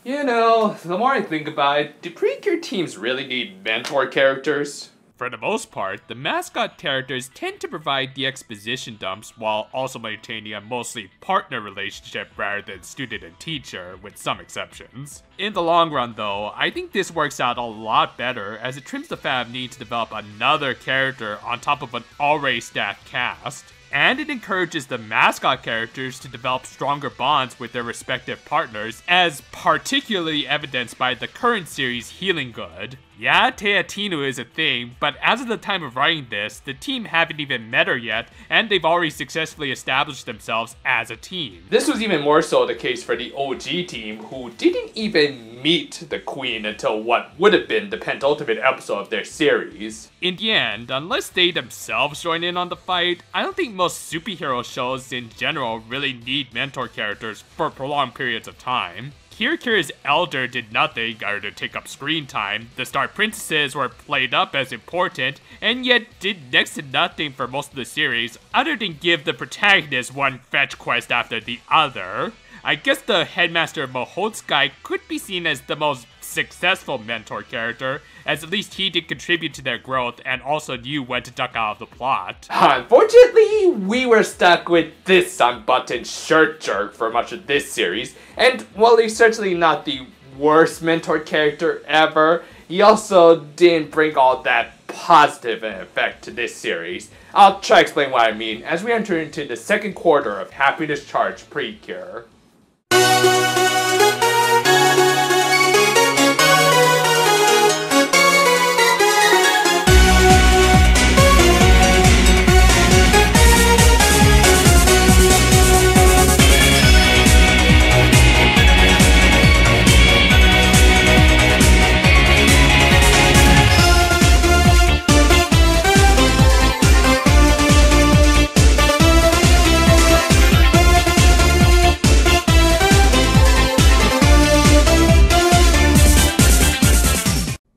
You know, the more I think about it, do Precure teams really need mentor characters? For the most part, the mascot characters tend to provide the exposition dumps while also maintaining a mostly partner relationship rather than student and teacher, with some exceptions. In the long run though, I think this works out a lot better as it trims the fam need to develop another character on top of an already stacked cast. And it encourages the mascot characters to develop stronger bonds with their respective partners, as particularly evidenced by the current series Healing Good. Yeah, Teatinu is a thing, but as of the time of writing this, the team haven't even met her yet, and they've already successfully established themselves as a team. This was even more so the case for the OG team, who didn't even meet the Queen until what would have been the penultimate episode of their series. In the end, unless they themselves join in on the fight, I don't think most superhero shows in general really need mentor characters for prolonged periods of time. Kirikiri's Elder did nothing other than take up screen time, the Star Princesses were played up as important, and yet did next to nothing for most of the series other than give the protagonist one fetch quest after the other. I guess the Headmaster Mohotsukai could be seen as the most successful mentor character, as at least he did contribute to their growth and also knew when to duck out of the plot. Unfortunately, we were stuck with this unbuttoned shirt jerk for much of this series, and while he's certainly not the worst mentor character ever, he also didn't bring all that positive an effect to this series. I'll try to explain what I mean as we enter into the second quarter of Happiness Charge Precure.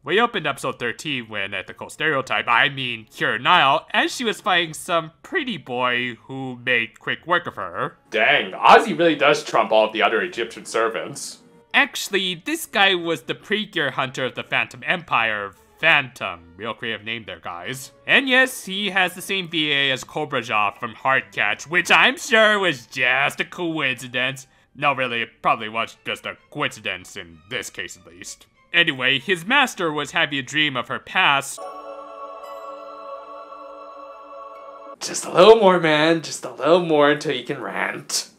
We opened episode 13 with ethical stereotype, I mean Kira Nile, as she was fighting some pretty boy who made quick work of her. Dang, Ozzy really does trump all of the other Egyptian servants. Actually, this guy was the Precure hunter of the Phantom Empire. Phantom, real creative name there, guys. And yes, he has the same VA as Cobra Jaw from Heartcatch, which I'm sure was just a coincidence. No, really, it probably was just a coincidence in this case at least. Anyway, his master was having a dream of her past. Just a little more, man. Just a little more until you can rant.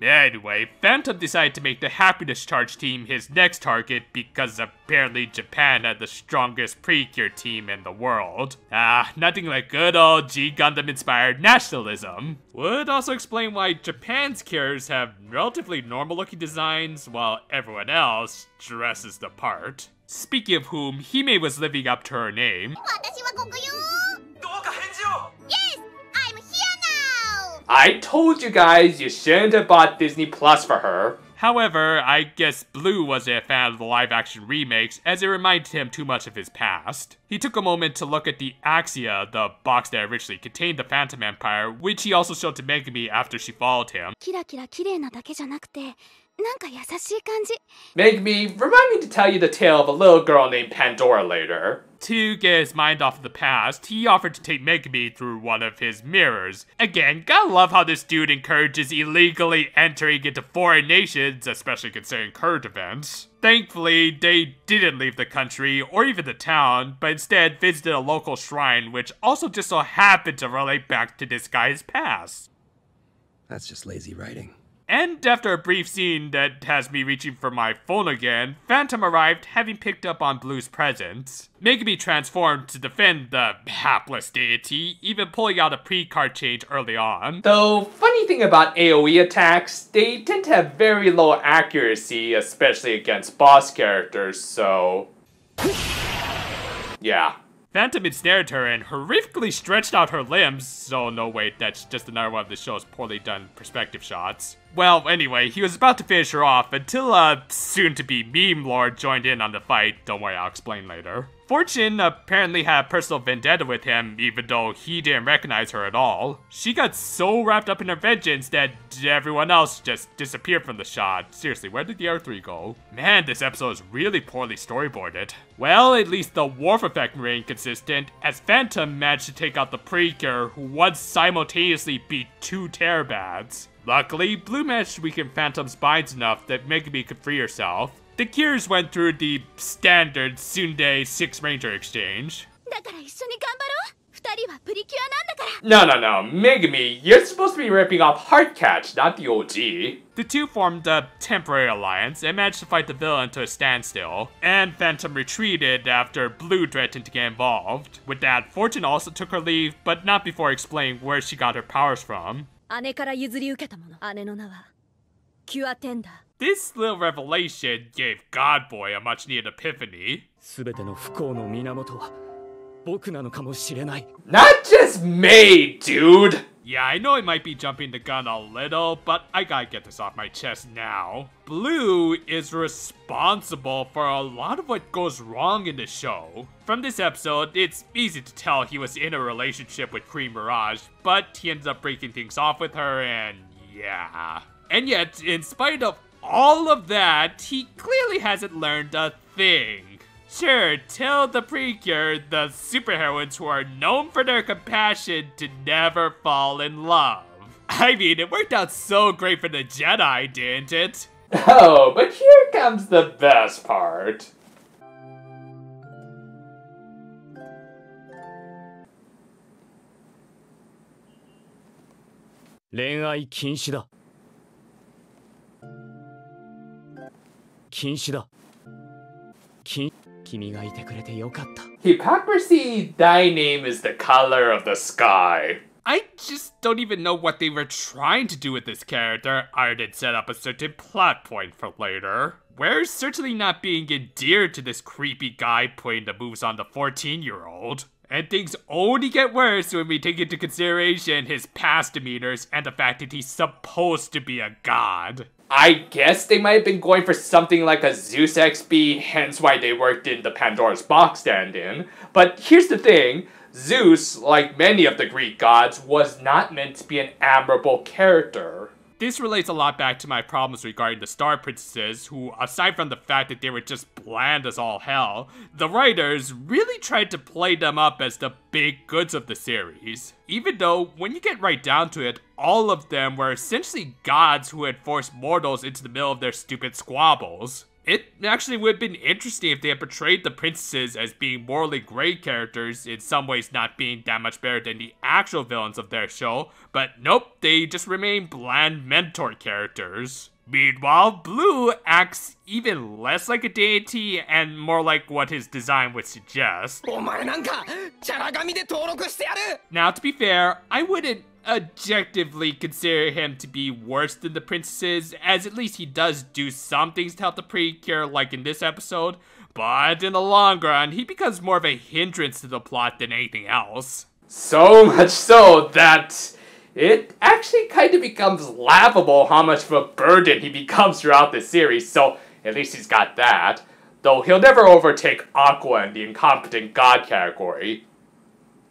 Anyway, Phantom decided to make the Happiness Charge team his next target because apparently Japan had the strongest Precure team in the world. Nothing like good old G Gundam inspired nationalism. Would also explain why Japan's cures have relatively normal looking designs while everyone else dresses the part. Speaking of whom, Hime was living up to her name. Yes, I'm here now! I told you guys you shouldn't have bought Disney Plus for her. However, I guess Blue wasn't a fan of the live-action remakes, as it reminded him too much of his past. He took a moment to look at the Axia, the box that originally contained the Phantom Empire, which he also showed to Megumi after she followed him. Megumi, remind me to tell you the tale of a little girl named Pandora later. To get his mind off of the past, he offered to take Megumi through one of his mirrors. Again, gotta love how this dude encourages illegally entering into foreign nations, especially considering current events. Thankfully, they didn't leave the country, or even the town, but instead visited a local shrine, which also just so happened to relate back to this guy's past. That's just lazy writing. And after a brief scene that has me reaching for my phone again, Phantom arrived having picked up on Blue's presence. Megumi transformed to defend the hapless deity, even pulling out a pre-card change early on. Though, funny thing about AoE attacks, they tend to have very low accuracy, especially against boss characters, so... yeah. Phantom ensnared her and horrifically stretched out her limbs, so no wait, that's just another one of the show's poorly done perspective shots. Well, anyway, he was about to finish her off until soon-to-be meme lord joined in on the fight. Don't worry, I'll explain later. Fortune apparently had a personal vendetta with him, even though he didn't recognize her at all. She got so wrapped up in her vengeance that everyone else just disappeared from the shot. Seriously, where did the other three go? Man, this episode is really poorly storyboarded. Well, at least the Worf effect remained consistent, as Phantom managed to take out the Precure, who once simultaneously beat 2 Terrorbads. Luckily, Blue managed to weaken Phantom's binds enough that Megumi could free herself. The Cures went through the standard Tsunde 6 Ranger exchange. No, Megumi, you're supposed to be ripping off Heartcatch, not the OG. The two formed a temporary alliance and managed to fight the villain to a standstill, and Phantom retreated after Blue threatened to get involved. With that, Fortune also took her leave, but not before explaining where she got her powers from. This little revelation gave Godboy a much-needed epiphany. Not just me, dude! Yeah, I know I might be jumping the gun a little, but I gotta get this off my chest now. Blue is responsible for a lot of what goes wrong in the show. From this episode, it's easy to tell he was in a relationship with Queen Mirage, but he ends up breaking things off with her, and yeah. And yet, in spite of all of that, he clearly hasn't learned a thing. Sure, tell the Precure, the superheroines who are known for their compassion, to never fall in love. I mean, it worked out so great for the Jedi, didn't it? Oh, but here comes the best part. Hypocrisy, thy name is the color of the sky. I just don't even know what they were trying to do with this character, other than set up a certain plot point for later. We're certainly not being endeared to this creepy guy putting the moves on the 14-year-old. And things only get worse when we take into consideration his past demeanors and the fact that he's supposed to be a god. I guess they might have been going for something like a Zeus XP, hence why they worked in the Pandora's Box stand-in. But here's the thing, Zeus, like many of the Greek gods, was not meant to be an admirable character. This relates a lot back to my problems regarding the Star Princesses, who, aside from the fact that they were just bland as all hell, the writers really tried to play them up as the big goods of the series. Even though, when you get right down to it, all of them were essentially gods who had forced mortals into the middle of their stupid squabbles. It actually would have been interesting if they had portrayed the princesses as being morally great characters, in some ways not being that much better than the actual villains of their show, but nope, they just remain bland mentor characters. Meanwhile, Blue acts even less like a deity and more like what his design would suggest. Now, to be fair, I wouldn't objectively consider him to be worse than the princesses, as at least he does do some things to help the Precure, like in this episode, but in the long run, he becomes more of a hindrance to the plot than anything else. So much so that it actually kind of becomes laughable how much of a burden he becomes throughout the series, so at least he's got that. Though he'll never overtake Aqua in the incompetent god category.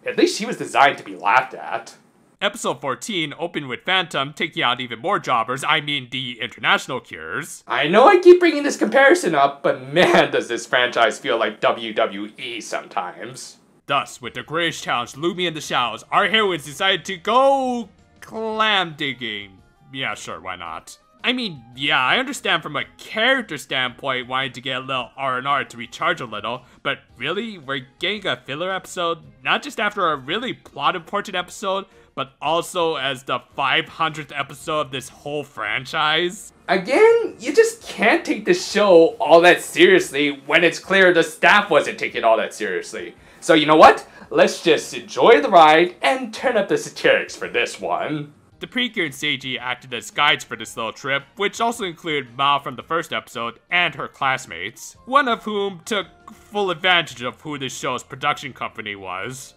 At least she was designed to be laughed at. Episode 14 opened with Phantom taking out even more jobbers, I mean the international Cures. I know I keep bringing this comparison up, but man does this franchise feel like WWE sometimes. Thus, with the greatest challenge looming in the shadows, our heroines decided to go clam digging. Yeah, sure, why not? I mean, yeah, I understand from a character standpoint wanting to get a little R&R to recharge a little, but really, we're getting a filler episode, not just after a really plot-important episode, but also as the 500th episode of this whole franchise. Again, you just can't take the show all that seriously when it's clear the staff wasn't taking it all that seriously. So you know what? Let's just enjoy the ride and turn up the satirics for this one. The Precure and Seiji acted as guides for this little trip, which also included Mao from the first episode and her classmates, one of whom took full advantage of who this show's production company was.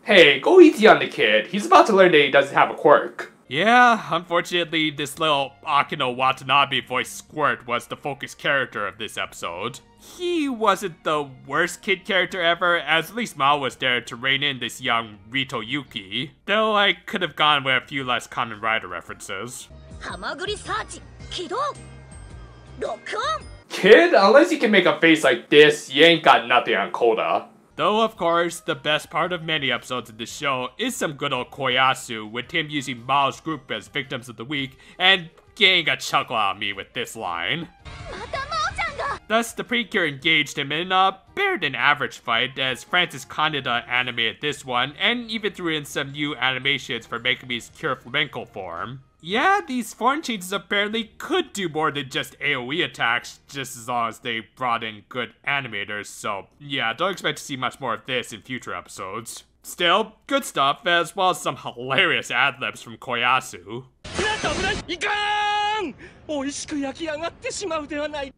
Hey, go easy on the kid. He's about to learn that he doesn't have a quirk. Yeah, unfortunately, this little Akino Watanabe voice Squirt was the focus character of this episode. He wasn't the worst kid character ever, as at least Mao was there to rein in this young Rito Yuki, though I could have gone with a few less Kamen Rider references. Kid, unless you can make a face like this, you ain't got nothing on Koda. Though, of course, the best part of many episodes of the show is some good old Koyasu, with him using Mao's group as victims of the week, and getting a chuckle out of me with this line. Thus, the Precure engaged him in a better than average fight, as Francis Kaneda animated this one, and even threw in some new animations for Megumi's Cure Flamenco form. Yeah, these form changes apparently could do more than just AoE attacks, just as long as they brought in good animators, so yeah, don't expect to see much more of this in future episodes. Still, good stuff, as well as some hilarious ad-libs from Koyasu.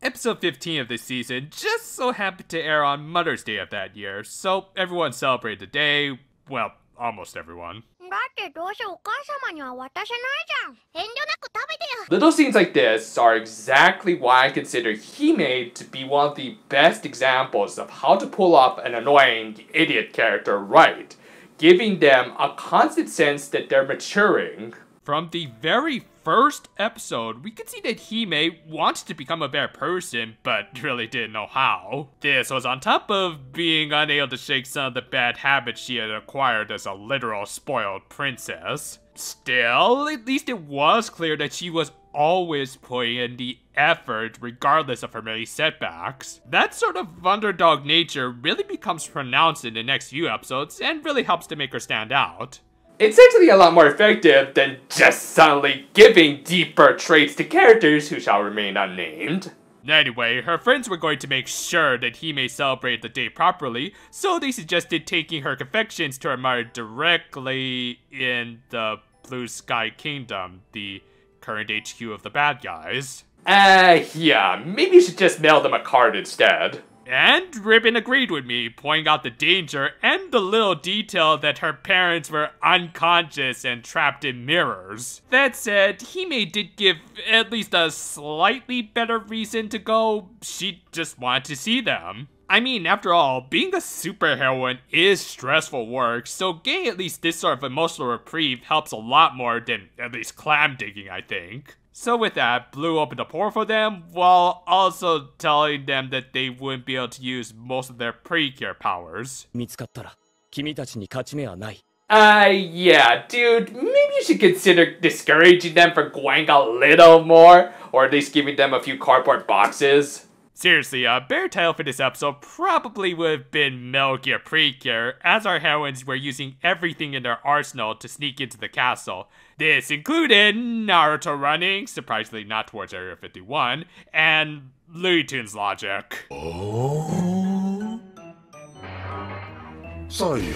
Episode 15 of this season just so happened to air on Mother's Day of that year, so everyone celebrated the day, well, almost everyone. Little scenes like this are exactly why I consider Hime to be one of the best examples of how to pull off an annoying idiot character right, giving them a constant sense that they're maturing. From the very first episode, we could see that Hime wants to become a better person, but really didn't know how. This was on top of being unable to shake some of the bad habits she had acquired as a literal spoiled princess. Still, at least it was clear that she was always putting in the effort regardless of her many setbacks. That sort of underdog nature really becomes pronounced in the next few episodes and really helps to make her stand out. It's actually a lot more effective than just suddenly giving deeper traits to characters who shall remain unnamed. Anyway, her friends were going to make sure that Hime celebrate the day properly, so they suggested taking her confections to her mother directly in the Blue Sky Kingdom, the current HQ of the bad guys. Yeah, maybe you should just mail them a card instead. And Ribbon agreed with me, pointing out the danger and the little detail that her parents were unconscious and trapped in mirrors. That said, Hime did give at least a slightly better reason to go. She just wanted to see them. I mean, after all, being a superheroine is stressful work, so getting at least this sort of emotional reprieve helps a lot more than at least clam digging, I think. So with that, Blue opened a portal for them, while also telling them that they wouldn't be able to use most of their Precure powers. Yeah, dude, maybe you should consider discouraging them from going a little more, or at least giving them a few cardboard boxes. Seriously, a better title for this episode probably would have been Metal Gear Precure, as our heroines were using everything in their arsenal to sneak into the castle. This included Naruto running, surprisingly not towards Area 51, and Looney Tunes logic. Oh, sorry.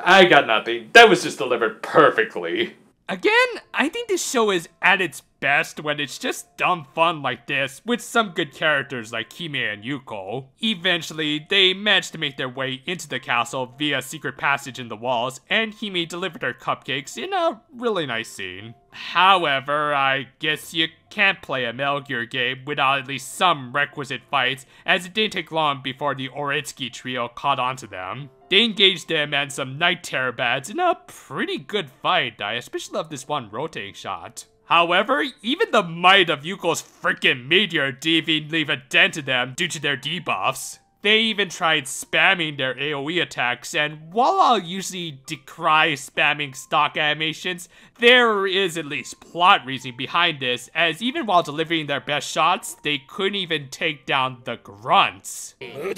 I got nothing. That was just delivered perfectly. Again, I think this show is at its best when it's just dumb fun like this, with some good characters like Hime and Yuko. Eventually, they managed to make their way into the castle via a secret passage in the walls, and Hime delivered her cupcakes in a really nice scene. However, I guess you can't play a Metal Gear game without at least some requisite fights, as it didn't take long before the Oritsky trio caught on to them. They engaged them and some Night Terror bats in a pretty good fight. I especially love this one rotating shot. However, even the might of Yuko's freaking meteor didn't even leave a dent in them due to their debuffs. They even tried spamming their AoE attacks, and while I'll usually decry spamming stock animations, there is at least plot reasoning behind this, as even while delivering their best shots, they couldn't even take down the grunts. And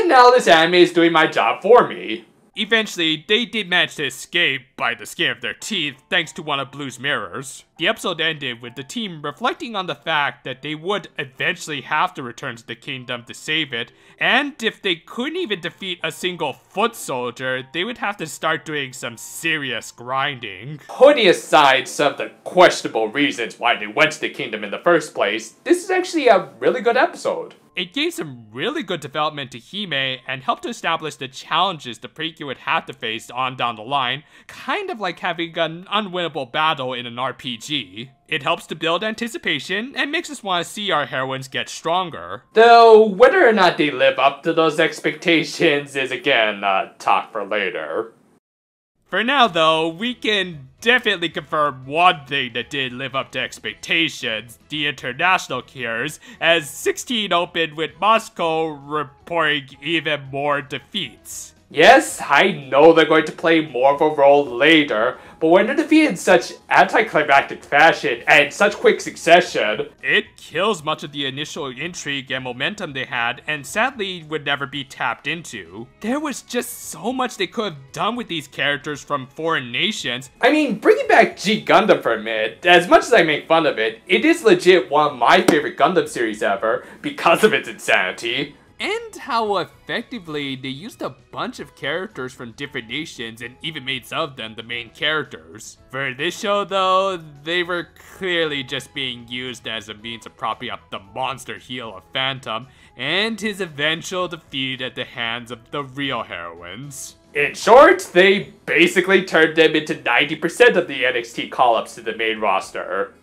now this anime is doing my job for me. Eventually, they did manage to escape by the skin of their teeth thanks to one of Blue's mirrors. The episode ended with the team reflecting on the fact that they would eventually have to return to the kingdom to save it, and if they couldn't even defeat a single foot soldier, they would have to start doing some serious grinding. Putting aside some of the questionable reasons why they went to the kingdom in the first place, this is actually a really good episode. It gave some really good development to Hime and helped to establish the challenges the Precure would have to face on down the line, kind of like having an unwinnable battle in an RPG. It helps to build anticipation and makes us want to see our heroines get stronger. Though, whether or not they live up to those expectations is again a talk for later. For now though, we can definitely confirm one thing that did live up to expectations, the international cures, as 16 opened with Moscow reporting even more defeats. Yes, I know they're going to play more of a role later, but when they're defeated in such anticlimactic fashion and such quick succession, it kills much of the initial intrigue and momentum they had, and sadly would never be tapped into. There was just so much they could have done with these characters from foreign nations. I mean, bringing back G Gundam for a minute, as much as I make fun of it, it is legit one of my favorite Gundam series ever because of its insanity. And how effectively they used a bunch of characters from different nations and even made some of them the main characters. For this show though, they were clearly just being used as a means of propping up the monster heel of Phantom and his eventual defeat at the hands of the real heroines. In short, they basically turned them into 90% of the NXT call-ups to the main roster.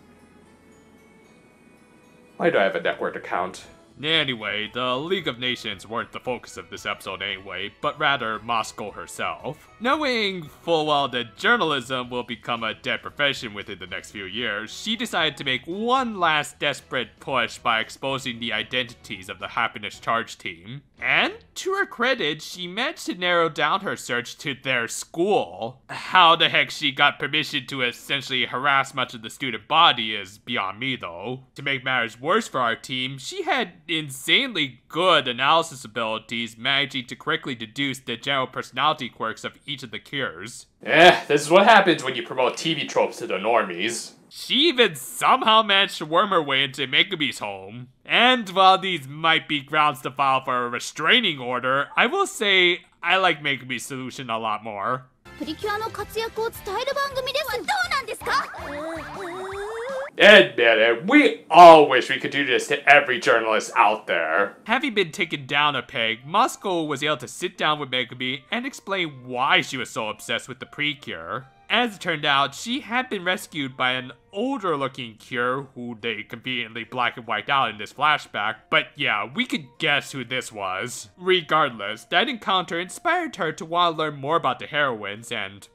Why do I have a network account? Anyway, the League of Nations weren't the focus of this episode anyway, but rather Moscow herself. Knowing full well that journalism will become a dead profession within the next few years, she decided to make one last desperate push by exposing the identities of the Happiness Charge team. And, to her credit, she managed to narrow down her search to their school. How the heck she got permission to essentially harass much of the student body is beyond me though. To make matters worse for our team, she had insanely good analysis abilities, managing to correctly deduce the general personality quirks of each of the cures. This is what happens when you promote TV tropes to the normies. She even somehow managed to worm her way into Megumi's home. And while these might be grounds to file for a restraining order, I will say I like Megumi's solution a lot more. Admit it, we all wish we could do this to every journalist out there. Having been taken down a peg, Moscow was able to sit down with Megumi and explain why she was so obsessed with the Precure. As it turned out, she had been rescued by an older looking Cure who they conveniently black and white out in this flashback, but yeah, we could guess who this was. Regardless, that encounter inspired her to want to learn more about the heroines and...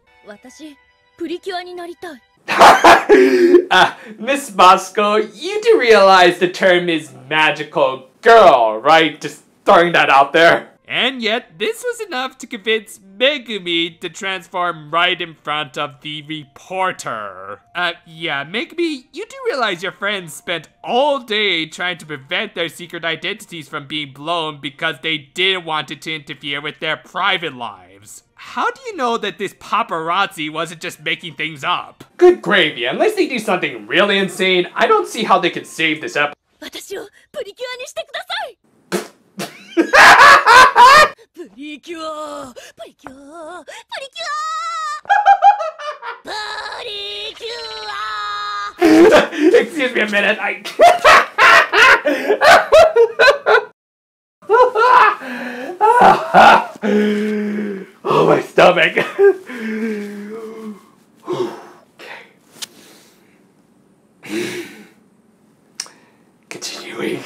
Miss Moscow, you do realize the term is magical girl, right? Just throwing that out there. And yet, this was enough to convince Megumi to transform right in front of the reporter. Yeah, Megumi, you do realize your friends spent all day trying to prevent their secret identities from being blown because they didn't want it to interfere with their private lives. How do you know that this paparazzi wasn't just making things up? Good gravy, unless they do something really insane, I don't see how they could save this episode. Excuse me a minute, oh, my stomach. Okay. Continuing.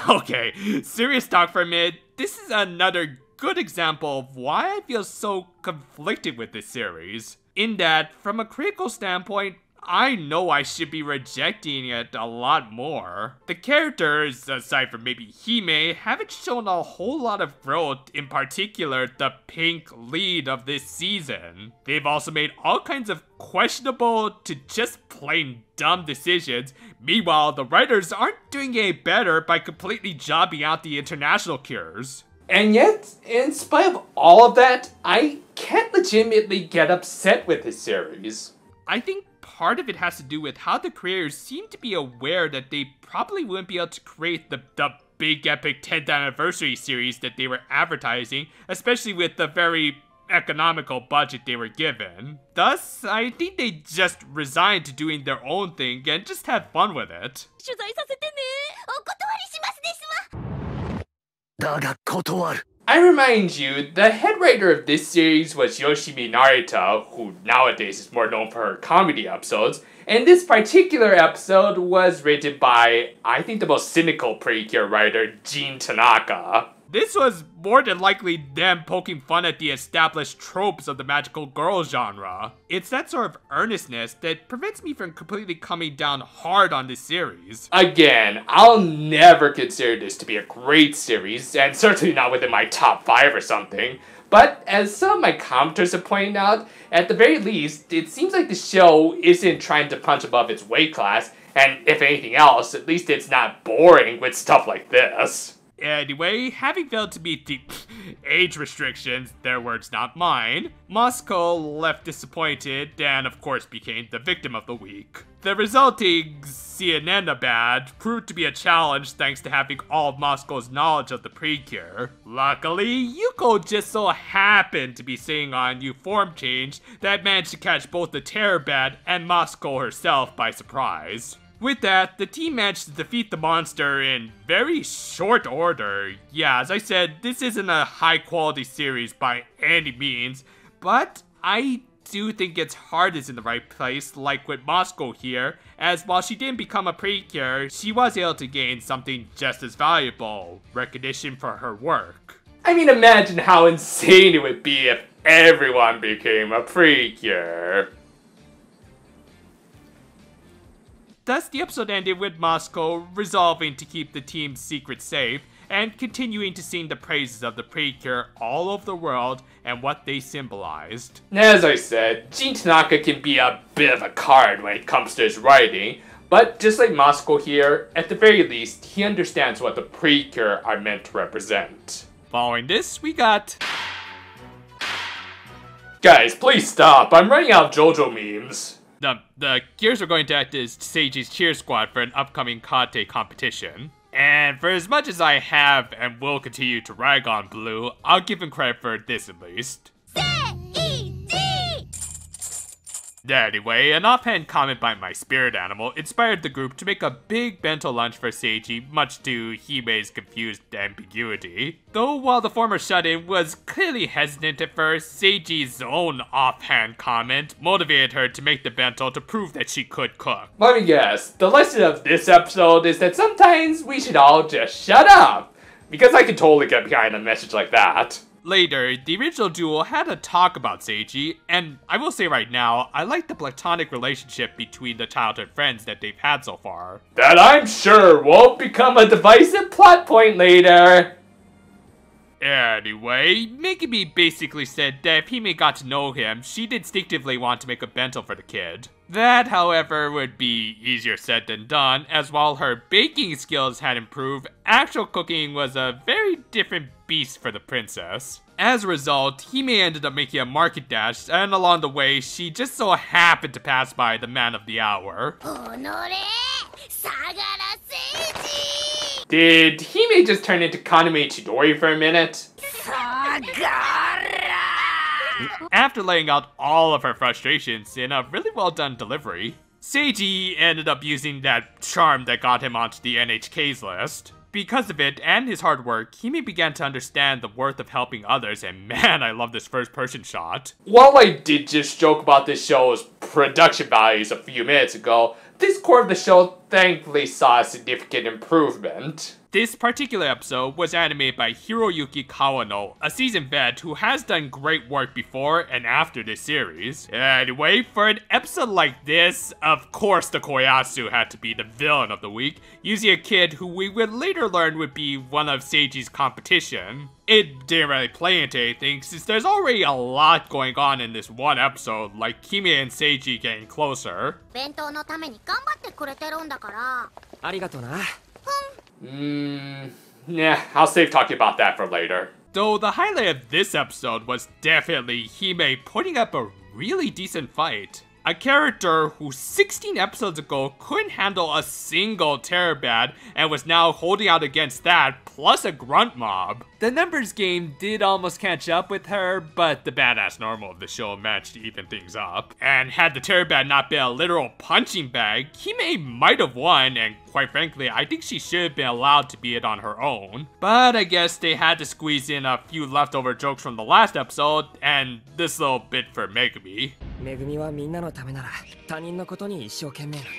Okay, serious talk for a minute. This is another good example of why I feel so conflicted with this series. In that, from a critical standpoint, I know I should be rejecting it a lot more. The characters, aside from maybe Hime, haven't shown a whole lot of growth, in particular the pink lead of this season. They've also made all kinds of questionable to just plain dumb decisions. Meanwhile, the writers aren't doing any better by completely jobbing out the international cures. And yet, in spite of all of that, I can't legitimately get upset with this series. I think part of it has to do with how the creators seem to be aware that they probably wouldn't be able to create the big epic 10th anniversary series that they were advertising, especially with the very economical budget they were given. Thus, I think they just resigned to doing their own thing and just had fun with it. 取材させてね。お断りしますですわ。だが断る。 I remind you, the head writer of this series was Yoshimi Narita, who nowadays is more known for her comedy episodes, and this particular episode was written by, I think, the most cynical Precure writer, Jin Tanaka. This was more than likely them poking fun at the established tropes of the magical girl genre. It's that sort of earnestness that prevents me from completely coming down hard on this series. Again, I'll never consider this to be a great series, and certainly not within my top 5 or something. But as some of my commenters have pointed out, at the very least, it seems like the show isn't trying to punch above its weight class, and if anything else, at least it's not boring with stuff like this. Anyway, having failed to meet the age restrictions, their words not mine, Moscow left disappointed and of course became the victim of the week. The resulting CNN bad proved to be a challenge thanks to having all of Moscow's knowledge of the Precure. Luckily, Yuko just so happened to be sitting on new form change that managed to catch both the Terror Bad and Moscow herself by surprise. With that, the team managed to defeat the monster in very short order. Yeah, as I said, this isn't a high-quality series by any means, but I do think its heart is in the right place, like with Moscow here, as while she didn't become a Precure, she was able to gain something just as valuable, recognition for her work. I mean, imagine how insane it would be if everyone became a Precure. Thus, the episode ended with Moscow resolving to keep the team's secret safe and continuing to sing the praises of the Precure all over the world and what they symbolized. As I said, Jin Tanaka can be a bit of a card when it comes to his writing, but just like Moscow here, at the very least, he understands what the Precure are meant to represent. Following this, we got... Guys, please stop, I'm running out of JoJo memes. The Gears are going to act as Seiji's cheer squad for an upcoming kate competition. And for as much as I have and will continue to rag on Blue, I'll give him credit for this at least. Anyway, an offhand comment by my spirit animal inspired the group to make a big bento lunch for Seiji, much to Hime's confused ambiguity. Though while the former shut-in was clearly hesitant at first, Seiji's own offhand comment motivated her to make the bento to prove that she could cook. Let me guess, the lesson of this episode is that sometimes we should all just shut up, because I can totally get behind a message like that. Later, the original duo had a talk about Seiji, and I will say right now, I like the platonic relationship between the childhood friends that they've had so far. That I'm sure won't become a divisive plot point later. Anyway, Megumi basically said that if Hime got to know him, she'd instinctively want to make a bento for the kid. That, however, would be easier said than done, as while her baking skills had improved, actual cooking was a very different beast for the princess. As a result, Hime ended up making a market dash, and along the way, she just so happened to pass by the man of the hour. Did Hime just turn into Kaname Chidori for a minute? After laying out all of her frustrations in a really well done delivery, Seiji ended up using that charm that got him onto the NHK's list. Because of it and his hard work, Hime began to understand the worth of helping others, and man, I love this first-person shot. While I did just joke about this show's production values a few minutes ago, this core of the show thankfully saw a significant improvement. This particular episode was animated by Hiroyuki Kawano, a seasoned vet who has done great work before and after this series. Anyway, for an episode like this, of course the Koyasu had to be the villain of the week, using a kid who we would later learn would be one of Seiji's competition. It didn't really play into anything, since there's already a lot going on in this one episode, like Hime and Seiji getting closer. Yeah, I'll save talking about that for later. Though the highlight of this episode was definitely Hime putting up a really decent fight. A character who 16 episodes ago couldn't handle a single terror bad and was now holding out against that, plus a grunt mob. The numbers game did almost catch up with her, but the badass normal of the show managed to even things up. And had the terror bad not been a literal punching bag, Hime might have won, and quite frankly, I think she should have been allowed to be it on her own. But I guess they had to squeeze in a few leftover jokes from the last episode, and this little bit for Megumi. めぐみはみんなのためなら他人のことに一生懸命なんだ。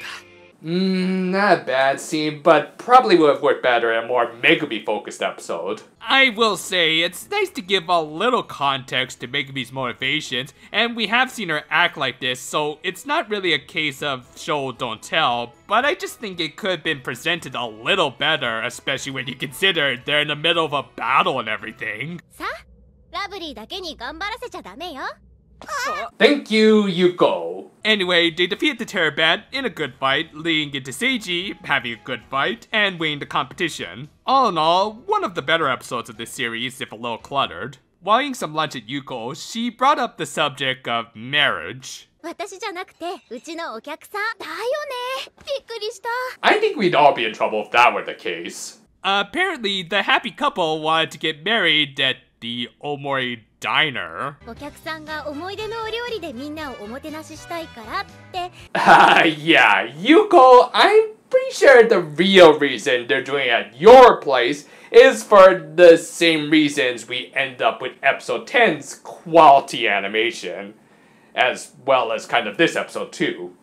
Not a bad scene, but probably would have worked better in a more Megumi-focused episode. I will say, it's nice to give a little context to Megumi's motivations, and we have seen her act like this, so it's not really a case of show don't tell, but I just think it could have been presented a little better, especially when you consider they're in the middle of a battle and everything. さあ、ラブリーだけに頑張らせちゃダメよ。 Thank you, Yuko. Anyway, they defeat the terror band in a good fight, leading into Seiji having a good fight, and winning the competition. All in all, one of the better episodes of this series, if a little cluttered. While eating some lunch at Yuko, she brought up the subject of marriage. 私じゃなくて、うちのお客さんだよね。びっくりした。 I think we'd all be in trouble if that were the case. Apparently, the happy couple wanted to get married at the Omori Diner. お客さんが思い出のお料理でみんなをおもてなししたいからって。 Yeah, Yuko, I'm pretty sure the real reason they're doing it at your place is for the same reasons we end up with episode 10's quality animation, as well as kind of this episode too.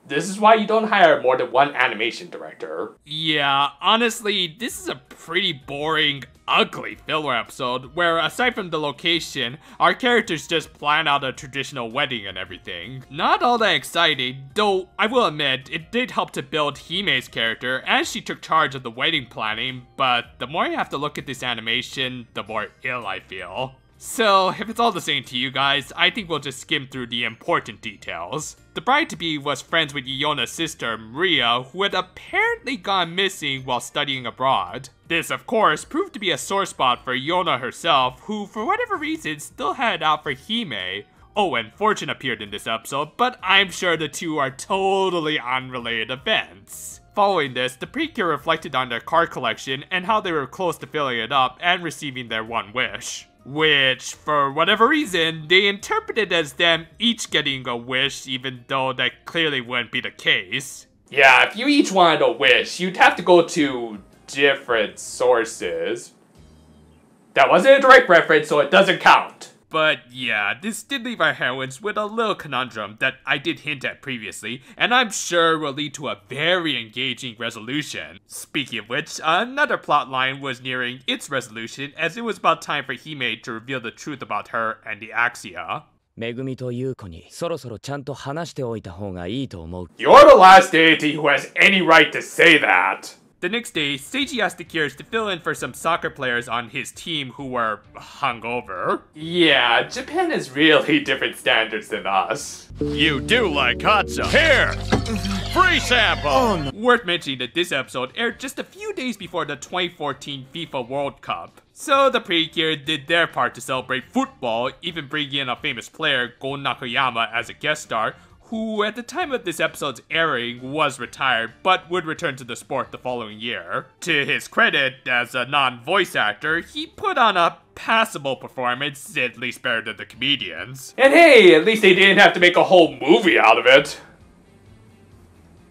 This is why you don't hire more than one animation director. Yeah, honestly, this is a pretty boring, ugly filler episode where, aside from the location, our characters just plan out a traditional wedding and everything. Not all that exciting, though I will admit it did help to build Hime's character as she took charge of the wedding planning, but the more I have to look at this animation, the more ill I feel. So, if it's all the same to you guys, I think we'll just skim through the important details. The bride-to-be was friends with Iona's sister, Maria, who had apparently gone missing while studying abroad. This, of course, proved to be a sore spot for Iona herself, who, for whatever reason, still had it out for Hime. Oh, and Fortune appeared in this episode, but I'm sure the two are totally unrelated events. Following this, the Precure reflected on their card collection and how they were close to filling it up and receiving their one wish. Which, for whatever reason, they interpreted as them each getting a wish, even though that clearly wouldn't be the case. Yeah, if you each wanted a wish, you'd have to go to different sources. That wasn't a direct reference, so it doesn't count. But yeah, this did leave our heroines with a little conundrum that I did hint at previously, and I'm sure will lead to a very engaging resolution. Speaking of which, another plotline was nearing its resolution as it was about time for Hime to reveal the truth about her and the Axia. めぐみと優子にそろそろちゃんと話しておいた方がいいと思う。 You're the last deity who has any right to say that. The next day, Seiji asked the Cures to fill in for some soccer players on his team who were hungover. Yeah, Japan has really different standards than us. You do like Hatsa. Here! Free sample! Worth mentioning that this episode aired just a few days before the 2014 FIFA World Cup. So the Precure did their part to celebrate football, even bringing in a famous player, Go Nakayama, as a guest star, who at the time of this episode's airing was retired, but would return to the sport the following year. To his credit, as a non-voice actor, he put on a passable performance, at least better than the comedians. And hey, at least they didn't have to make a whole movie out of it.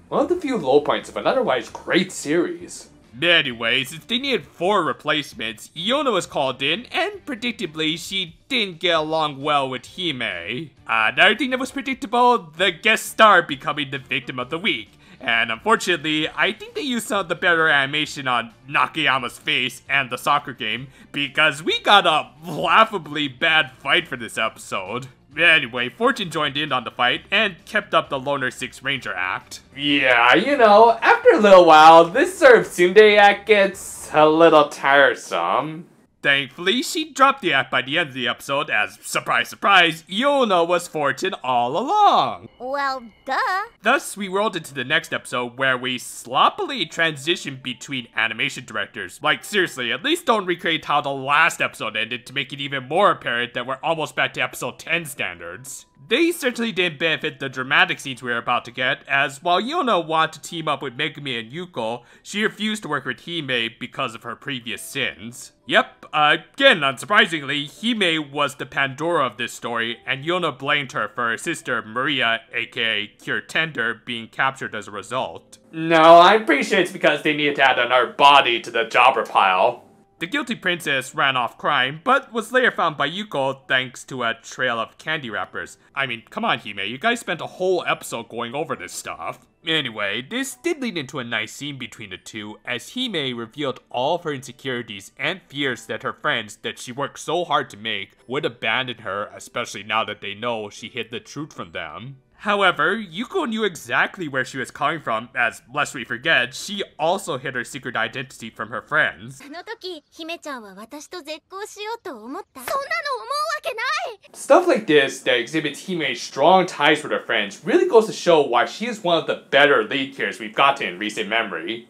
One of the few low points of an otherwise great series. Anyway, since they needed 4 replacements, Iona was called in, and predictably, she didn't get along well with Hime. Another thing that was predictable, the guest star becoming the victim of the week. And unfortunately, I think they used some of the better animation on Nakayama's face and the soccer game, because we got a laughably bad fight for this episode. Anyway, Fortune joined in on the fight and kept up the Loner 6 Ranger act. Yeah, you know, after a little while, this sort of tsundere act gets a little tiresome. Thankfully, she dropped the act by the end of the episode as, surprise surprise, Iona was Fortune all along. Well, duh. Thus, we rolled into the next episode where we sloppily transitioned between animation directors. Like, seriously, at least don't recreate how the last episode ended to make it even more apparent that we're almost back to episode 10 standards. They certainly didn't benefit the dramatic scenes we were about to get, as while Yona wanted to team up with Megumi and Yuko, she refused to work with Hime because of her previous sins. Yep, again, unsurprisingly, Hime was the Pandora of this story, and Yona blamed her for her sister Maria, aka Cure Tender, being captured as a result. No, I'm pretty sure it's because they needed to add another body to the jobber pile. The guilty princess ran off crying, but was later found by Yuko thanks to a trail of candy wrappers. I mean, come on Hime, you guys spent a whole episode going over this stuff. Anyway, this did lead into a nice scene between the two, as Hime revealed all of her insecurities and fears that her friends that she worked so hard to make would abandon her, especially now that they know she hid the truth from them. However, Yuko knew exactly where she was coming from, as lest we forget, she also hid her secret identity from her friends. あの時姫ちゃんは私と絶交しようと思った。そんなの思うわけない。 Stuff like this that exhibits Hime's strong ties with her friends really goes to show why she is one of the better lead characters we've gotten in recent memory.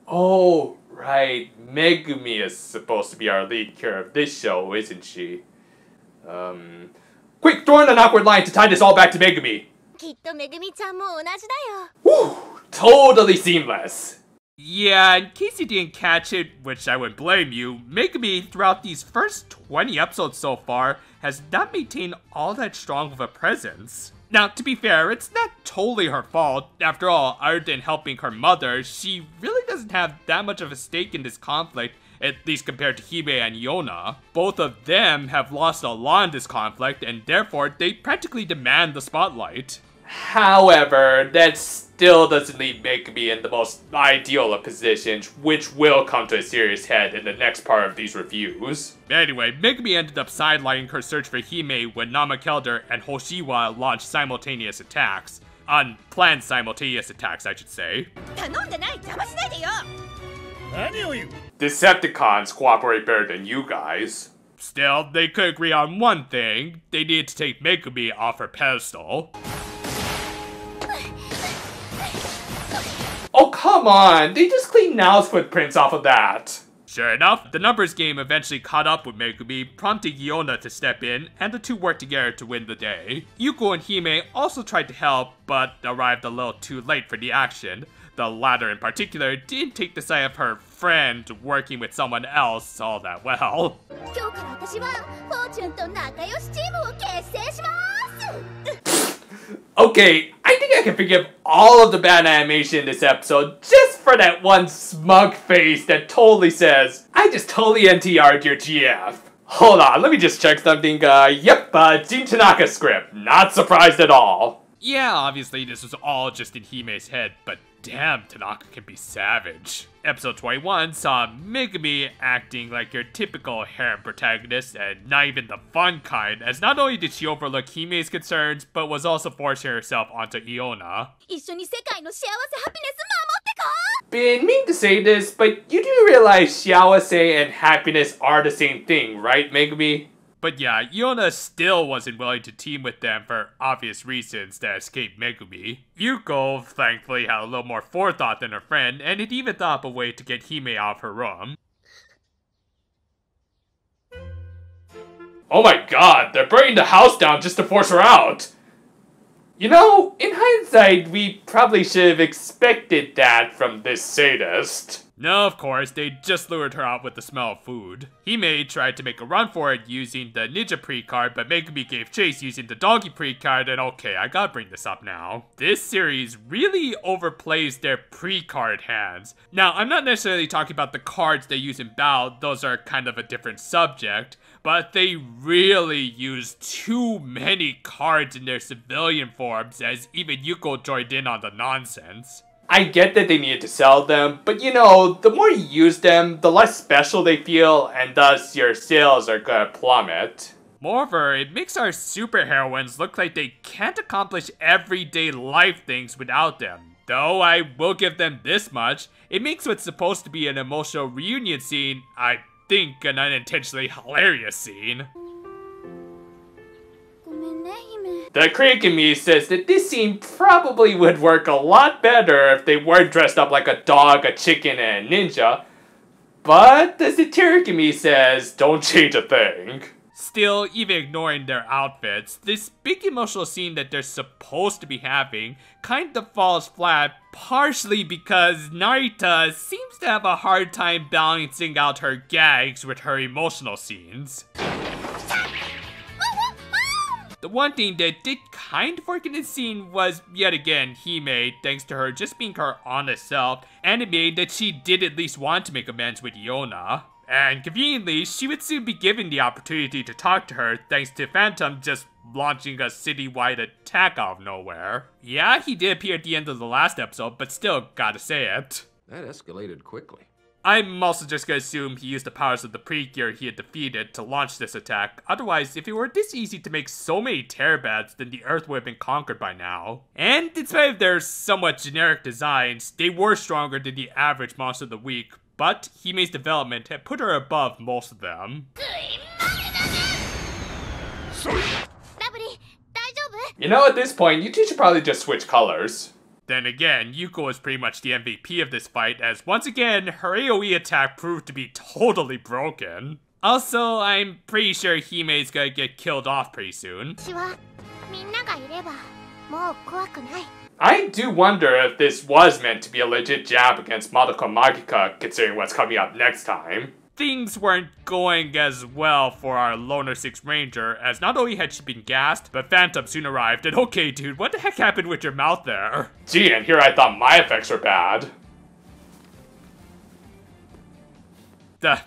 Oh, right, Megumi is supposed to be our lead character of this show, isn't she? Quick, throw in an awkward line to tie this all back to Megumi. きっとめぐみちゃんも同じだよ。 Whew, totally seamless. Yeah, in case you didn't catch it, which I wouldn't blame you, Megumi throughout these first 20 episodes so far has not maintained all that strong of a presence. Now, to be fair, it's not totally her fault. After all, other than helping her mother, she really doesn't have that much of a stake in this conflict, at least compared to Hime and Yona. Both of them have lost a lot in this conflict, and therefore they practically demand the spotlight. However, that still doesn't leave Megumi in the most ideal of positions, which will come to a serious head in the next part of these reviews. Anyway, Megumi ended up sidelining her search for Hime when Namakelder and Hoshiwa launched simultaneous attacks. Unplanned simultaneous attacks, I should say. 頼んでない邪魔しないでよ。 Decepticons cooperate better than you guys. Still, they could agree on one thing. They needed to take Megumi off her pedestal. Oh, come on! They just cleaned Nao's footprints off of that. Sure enough, the numbers game eventually caught up with Megumi, prompting Yona to step in, and the two worked together to win the day. Yuko and Hime also tried to help, but arrived a little too late for the action. The latter in particular didn't take the side of her friend working with someone else all that well. 今日から私はフォーチュンと仲良しチームを結成します。 Okay, I think I can forgive all of the bad animation in this episode just for that one smug face that totally says, I just totally NTR'd your GF. Hold on, let me just check something. Yep, Jin Tanaka script. Not surprised at all. Yeah, obviously this was all just in Hime's head, but damn, Tanaka can be savage. Episode 21 saw Megumi acting like your typical harem protagonist, and not even the fun kind, as not only did she overlook Hime's concerns, but was also forcing herself onto Iona. 一緒に世界の幸せハピネス守ってこ。 Been mean to say this, but you do realize Xiaowase and happiness are the same thing, right, Megumi? But yeah, Iona still wasn't willing to team with them for obvious reasons to escape Megumi. Yuko, thankfully, had a little more forethought than her friend, and had even thought of a way to get Hime out of her room. Oh my god, they're burning the house down just to force her out! You know, in hindsight, we probably should have expected that from this sadist. No, of course, they just lured her out with the smell of food. Hime tried to make a run for it using the ninja pre-card, but Megumi gave chase using the doggy pre-card, and okay, I gotta bring this up now. This series really overplays their pre-card hands. Now, I'm not necessarily talking about the cards they use in battle, those are kind of a different subject, but they really use too many cards in their civilian forms, as even Yuko joined in on the nonsense. I get that they needed to sell them, but you know, the more you use them, the less special they feel, and thus your sales are gonna plummet. Moreover, it makes our superheroines look like they can't accomplish everyday life things without them. Though I will give them this much, it makes what's supposed to be an emotional reunion scene, I think, an unintentionally hilarious scene. ごめんね、姫。 The critic in me says that this scene probably would work a lot better if they weren't dressed up like a dog, a chicken, and a ninja. But the satiric in me says, don't change a thing. Still, even ignoring their outfits, this big emotional scene that they're supposed to be having kind of falls flat, partially because Narita seems to have a hard time balancing out her gags with her emotional scenes. The one thing that did kind of work in this scene was, yet again, Hime, thanks to her just being her honest self, and it made that she did at least want to make amends with Iona. And conveniently, she would soon be given the opportunity to talk to her thanks to Phantom just launching a citywide attack out of nowhere. Yeah, he did appear at the end of the last episode, but still gotta say it. That escalated quickly. I'm also just gonna assume he used the powers of the Precure he had defeated to launch this attack. Otherwise, if it were this easy to make so many Terabats, then the Earth would have been conquered by now. And in spite of their somewhat generic designs, they were stronger than the average monster of the week, but Hime's development had put her above most of them. You know, at this point, you two should probably just switch colors. Then again, Yuko was pretty much the MVP of this fight, as once again, her AoE attack proved to be totally broken. Also, I'm pretty sure Hime's gonna get killed off pretty soon. I do wonder if this was meant to be a legit jab against Madoka Magica, considering what's coming up next time. Things weren't going as well for our Loner 6 Ranger, as not only had she been gassed, but Phantom soon arrived, and okay dude, what the heck happened with your mouth there? Gee, and here I thought my effects were bad.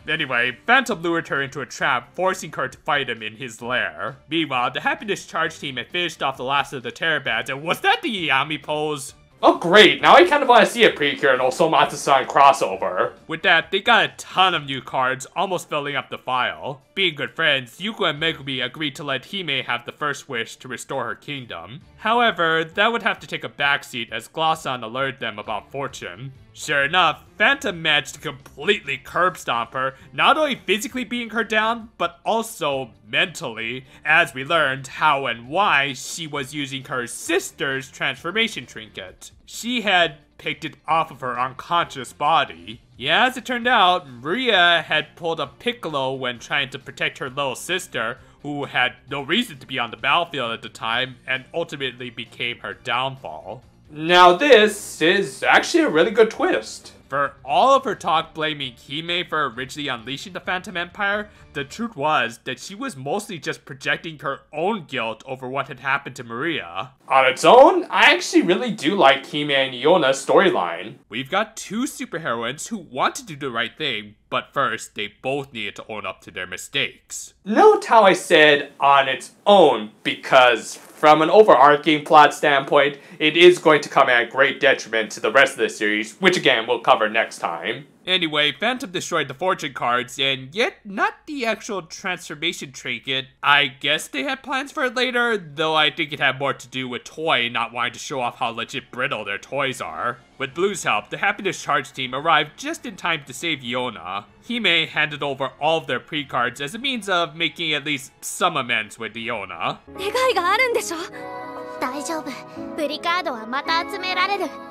Anyway, Phantom lured her into a trap, forcing her to fight him in his lair. Meanwhile, the Happiness Charge team had finished off the last of the Terabats, and was that the Yami pose? Oh great, now I kind of want to see a Precure and Osomatsu-san crossover. With that, they got a ton of new cards, almost filling up the file. Being good friends, Yuko and Megumi agreed to let Hime have the first wish to restore her kingdom. However, that would have to take a backseat as Glossan alerted them about Fortune. Sure enough, Phantom managed to completely curb stomp her, not only physically beating her down, but also mentally, as we learned how and why she was using her sister's transformation trinket. She had picked it off of her unconscious body. Yeah, as it turned out, Maria had pulled a Piccolo when trying to protect her little sister, who had no reason to be on the battlefield at the time, and ultimately became her downfall. Now this is actually a really good twist. For all of her talk blaming Hime for originally unleashing the Phantom Empire, the truth was that she was mostly just projecting her own guilt over what had happened to Maria. On its own, I actually really do like Hime and Iona's storyline. We've got two superheroines who want to do the right thing, but first, they both needed to own up to their mistakes. Note how I said on its own, because from an overarching plot standpoint, it is going to come at great detriment to the rest of the series, which again we'll cover next time. Anyway, Phantom destroyed the fortune cards, and yet not the actual transformation trinket. I guess they had plans for it later, though I think it had more to do with Toei not wanting to show off how legit brittle their toys are. With Blue's help, the Happiness Charge team arrived just in time to save Iona. Hime handed over all of their pre-cards as a means of making at least some amends with Iona.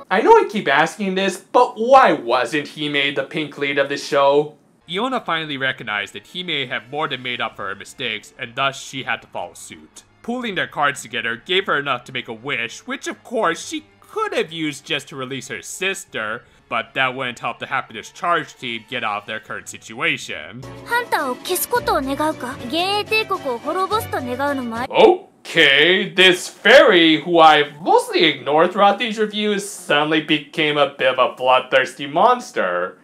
I know I keep asking this, but why wasn't Hime the pink lead of the show? Iona finally recognized that Hime had more than made up for her mistakes, and thus she had to follow suit. Pooling their cards together gave her enough to make a wish, which of course she could have used just to release her sister, but that wouldn't help the Happiness Charge team get out of their current situation. Okay, this fairy, who I've mostly ignored throughout these reviews, suddenly became a bit of a bloodthirsty monster.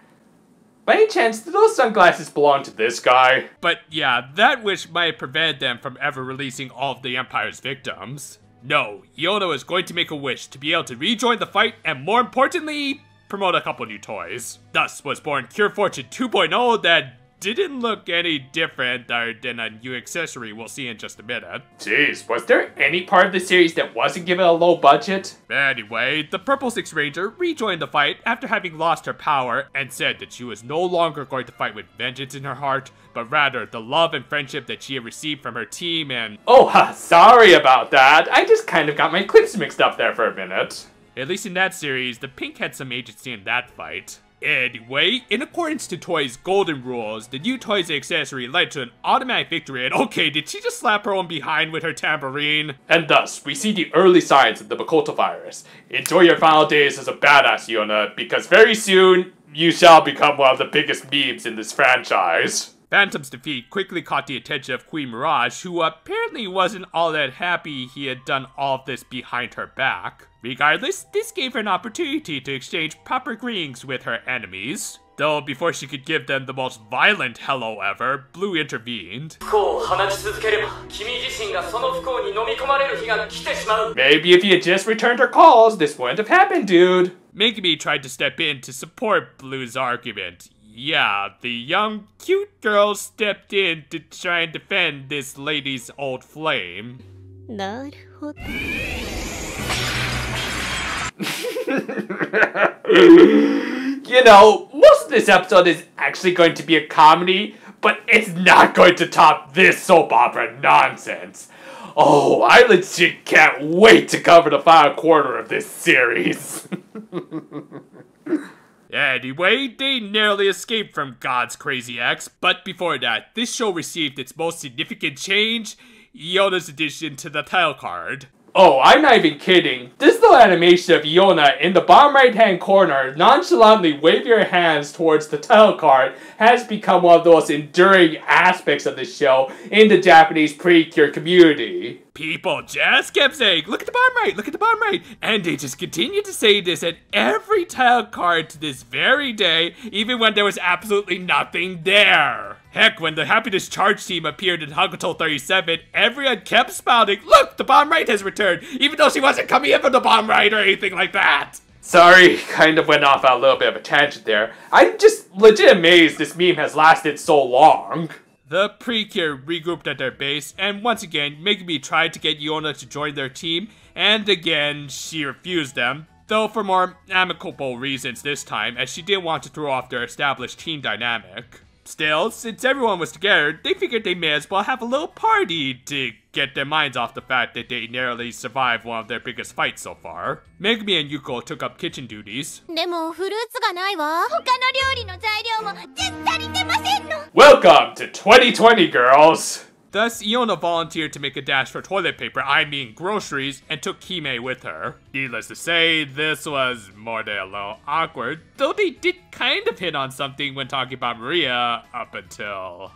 By any chance, do those sunglasses belong to this guy? But yeah, that wish might have prevented them from ever releasing all of the Empire's victims. No, Iona is going to make a wish to be able to rejoin the fight and, more importantly, promote a couple new toys. Thus was born Cure Fortune 2.0 that didn't look any different than a new accessory we'll see in just a minute. Jeez, was there any part of the series that wasn't given a low budget? Anyway, the Purple Six Ranger rejoined the fight after having lost her power and said that she was no longer going to fight with vengeance in her heart, but rather the love and friendship that she had received from her team and— Oh, sorry about that. I just kind of got my clips mixed up there for a minute. At least in that series, the Pink had some agency in that fight. Anyway, in accordance to Toy's golden rules, the new Toys accessory led to an automatic victory, and okay, did she just slap her own behind with her tambourine? And thus, we see the early signs of the Makoto virus. Enjoy your final days as a badass, Yona, because very soon, you shall become one of the biggest memes in this franchise. Phantom's defeat quickly caught the attention of Queen Mirage, who apparently wasn't all that happy he had done all of this behind her back. Regardless, this gave her an opportunity to exchange proper greetings with her enemies. Though before she could give them the most violent hello ever, Blue intervened. Maybe if you had just returned her calls, this wouldn't have happened, dude. Megumi tried to step in to support Blue's argument. Yeah, the young, cute girl stepped in to try and defend this lady's old flame. You know, most of this episode is actually going to be a comedy, but it's not going to top this soap opera nonsense. Oh, I legit can't wait to cover the final quarter of this series. Anyway, they narrowly escaped from God's Crazy Ex, but before that, this show received its most significant change, Iona's addition to the title card. Oh, I'm not even kidding. This little animation of Iona in the bottom right hand corner nonchalantly waving her hands towards the title card has become one of the most enduring aspects of the show in the Japanese Precure community. People just kept saying, look at the bottom right, look at the bottom right, and they just continued to say this at every title card to this very day, even when there was absolutely nothing there. Heck, when the Happiness Charge team appeared in Hakuto 37, everyone kept spouting, look, the bottom right has returned, even though she wasn't coming in from the bottom right or anything like that. Sorry, kind of went off on a little bit of a tangent there. I'm just legit amazed this meme has lasted so long. The Precure regrouped at their base, and once again, Megumi tried to get Iona to join their team, and again, she refused them, though for more amicable reasons this time, as she didn't want to throw off their established team dynamic. Still, since everyone was together, they figured they may as well have a little party to get their minds off the fact that they narrowly survived one of their biggest fights so far. Megumi and Yuko took up kitchen duties. Welcome to 2020, girls! Thus, Iona volunteered to make a dash for toilet paper, I mean groceries, and took Hime with her. Needless to say, this was more than a little awkward, though they did kind of hit on something when talking about Maria up until...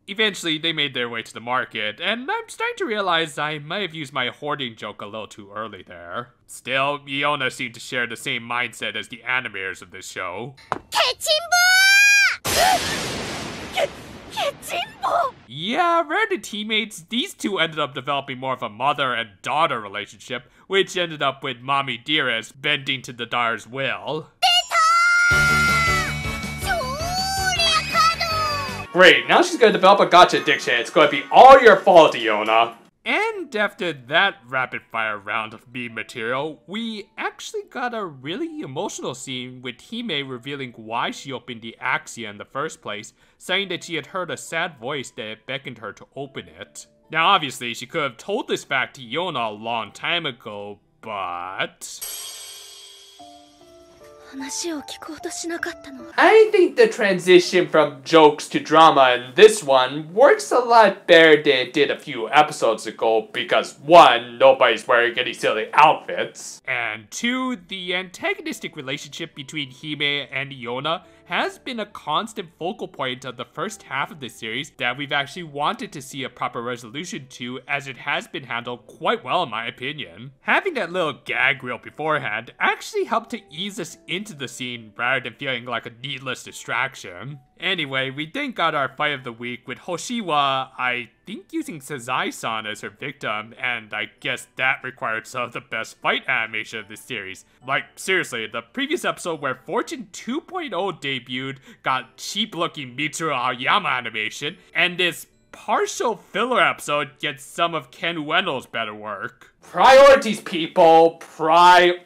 Eventually, they made their way to the market, and I'm starting to realize I might have used my hoarding joke a little too early there. Still, Iona seemed to share the same mindset as the animators of this show. Yeah, rare to teammates, these two ended up developing more of a mother and daughter relationship, which ended up with Mommy Dearest bending to the daughter's will. Great, now she's gonna develop a gotcha addiction. It's gonna be all your fault, Iona. And after that rapid fire round of meme material, we actually got a really emotional scene with Hime revealing why she opened the Axia in the first place, saying that she had heard a sad voice that beckoned her to open it. Now obviously she could have told this fact to Iona a long time ago, but... I think the transition from jokes to drama in this one works a lot better than it did a few episodes ago because 1, nobody's wearing any silly outfits. And 2, the antagonistic relationship between Hime and Iona has been a constant focal point of the first half of this series that we've actually wanted to see a proper resolution to, as it has been handled quite well in my opinion. Having that little gag reel beforehand actually helped to ease us into the scene rather than feeling like a needless distraction. Anyway, we then got our fight of the week with Hoshiwa, I think using Sazai-san as her victim, and I guess that required some of the best fight animation of this series. Like, seriously, the previous episode where Fortune 2.0 debuted got cheap-looking Mitsuru Aoyama animation, and this partial filler episode gets some of Ken Ueno's better work. Priorities, people. Priorities.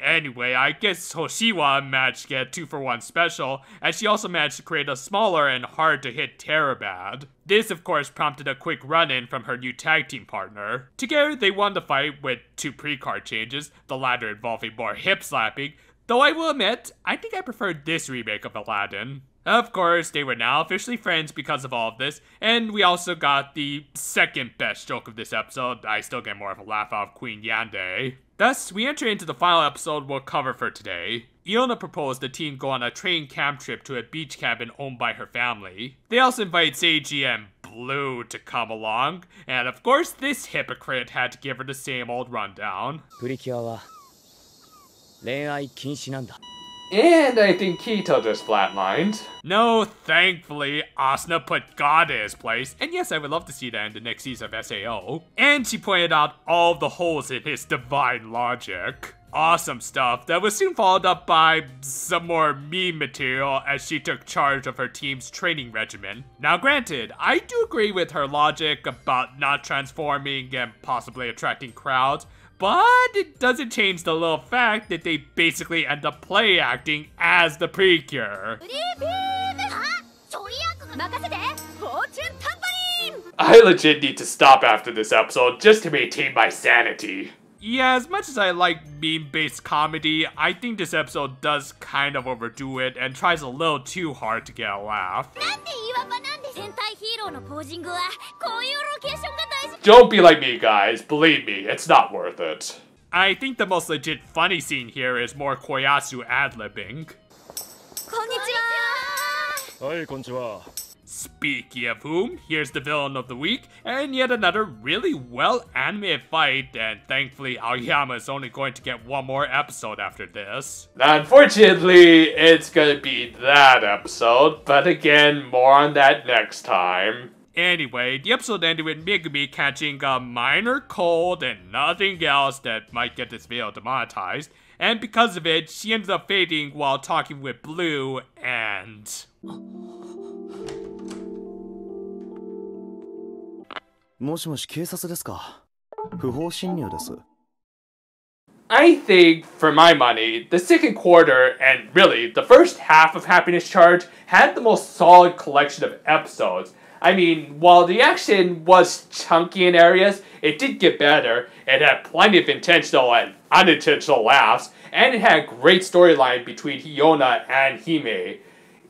Anyway, I guess Hoshiwa managed to get a 2-for-1 special, and she also managed to create a smaller and hard-to-hit Terabad. This, of course, prompted a quick run-in from her new tag team partner. Together, they won the fight with 2 pre-card changes, the latter involving more hip-slapping, though I will admit, I think I preferred this remake of Aladdin. Of course, they were now officially friends because of all of this, and we also got the second best joke of this episode. I still get more of a laugh out of Queen Yandere. Thus, we enter into the final episode we'll cover for today. Iona proposed the team go on a training camp trip to a beach cabin owned by her family. They also invite Seiji and Blue to come along, and of course this hypocrite had to give her the same old rundown. プリキュアは恋愛禁止なんだ。 And I think Kito just flatlined. No, thankfully, Asuna put God in his place, and yes, I would love to see that in the next season of SAO. And she pointed out all the holes in his divine logic. Awesome stuff that was soon followed up by some more meme material as she took charge of her team's training regimen. Now granted, I do agree with her logic about not transforming and possibly attracting crowds, but it doesn't change the little fact that they basically end up play acting as the Precure. I legit need to stop after this episode just to maintain my sanity. Yeah, as much as I like meme-based comedy, I think this episode does kind of overdo it and tries a little too hard to get a laugh. Don't be like me, guys. Believe me, it's not worth it. I think the most legit funny scene here is more Koyasu ad-libbing. Speaking of whom, here's the villain of the week, and yet another really well-animated fight, and thankfully Aoyama is only going to get one more episode after this. Unfortunately, it's gonna be that episode, but again, more on that next time. Anyway, the episode ended with Megumi catching a minor cold and nothing else that might get this video demonetized, and because of it, she ended up fading while talking with Blue and... I think, for my money, the second quarter, and really, the first half of Happiness Charge had the most solid collection of episodes. I mean, while the action was chunky in areas, it did get better. It had plenty of intentional and unintentional laughs, and it had a great storyline between Iona and Hime.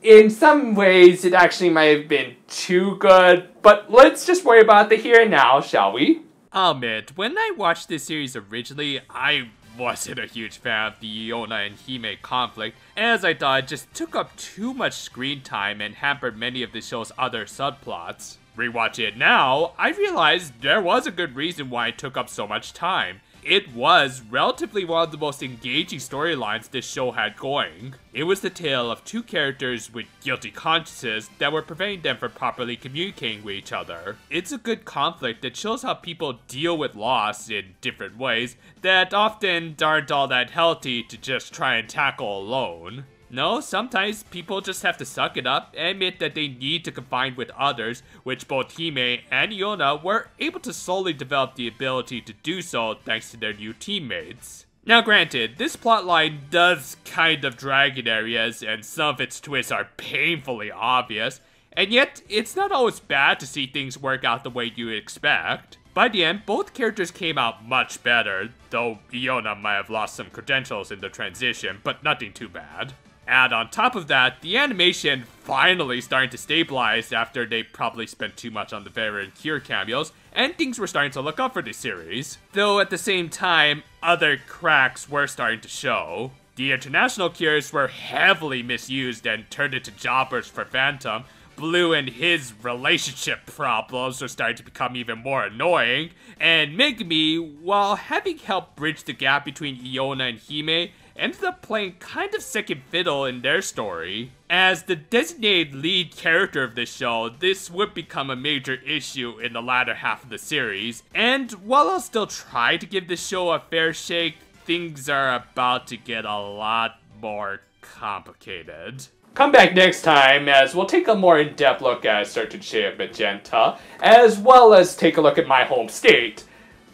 In some ways, it actually might have been too good, but let's just worry about the here and now, shall we? I'll admit, when I watched this series originally, I wasn't a huge fan of the Iona and Hime conflict, as I thought it just took up too much screen time and hampered many of the show's other subplots. Rewatching it now, I realized there was a good reason why it took up so much time. It was relatively one of the most engaging storylines this show had going. It was the tale of two characters with guilty consciences that were preventing them from properly communicating with each other. It's a good conflict that shows how people deal with loss in different ways that often aren't all that healthy to just try and tackle alone. No, sometimes people just have to suck it up and admit that they need to confide with others, which both Hime and Iona were able to slowly develop the ability to do so thanks to their new teammates. Now granted, this plotline does kind of drag in areas and some of its twists are painfully obvious, and yet it's not always bad to see things work out the way you expect. By the end, both characters came out much better, though Iona might have lost some credentials in the transition, but nothing too bad. And on top of that, the animation finally starting to stabilize after they probably spent too much on the veteran Cure cameos, and things were starting to look up for this series. Though at the same time, other cracks were starting to show. The international Cures were heavily misused and turned into jobbers for Phantom. Blue and his relationship problems were starting to become even more annoying, and Megumi, while having helped bridge the gap between Iona and Hime, ended up playing kind of second fiddle in their story. As the designated lead character of the show, this would become a major issue in the latter half of the series, and while I'll still try to give the show a fair shake, things are about to get a lot more complicated. Come back next time as we'll take a more in-depth look at Certain Shade of Magenta, as well as take a look at my home state.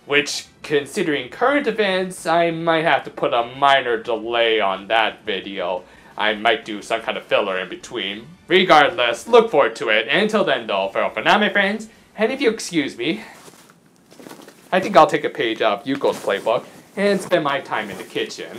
Which, considering current events, I might have to put a minor delay on that video. I might do some kind of filler in between. Regardless, look forward to it. And until then though, farewell for now my friends. And if you excuse me, I think I'll take a page out of Yuko's playbook and spend my time in the kitchen.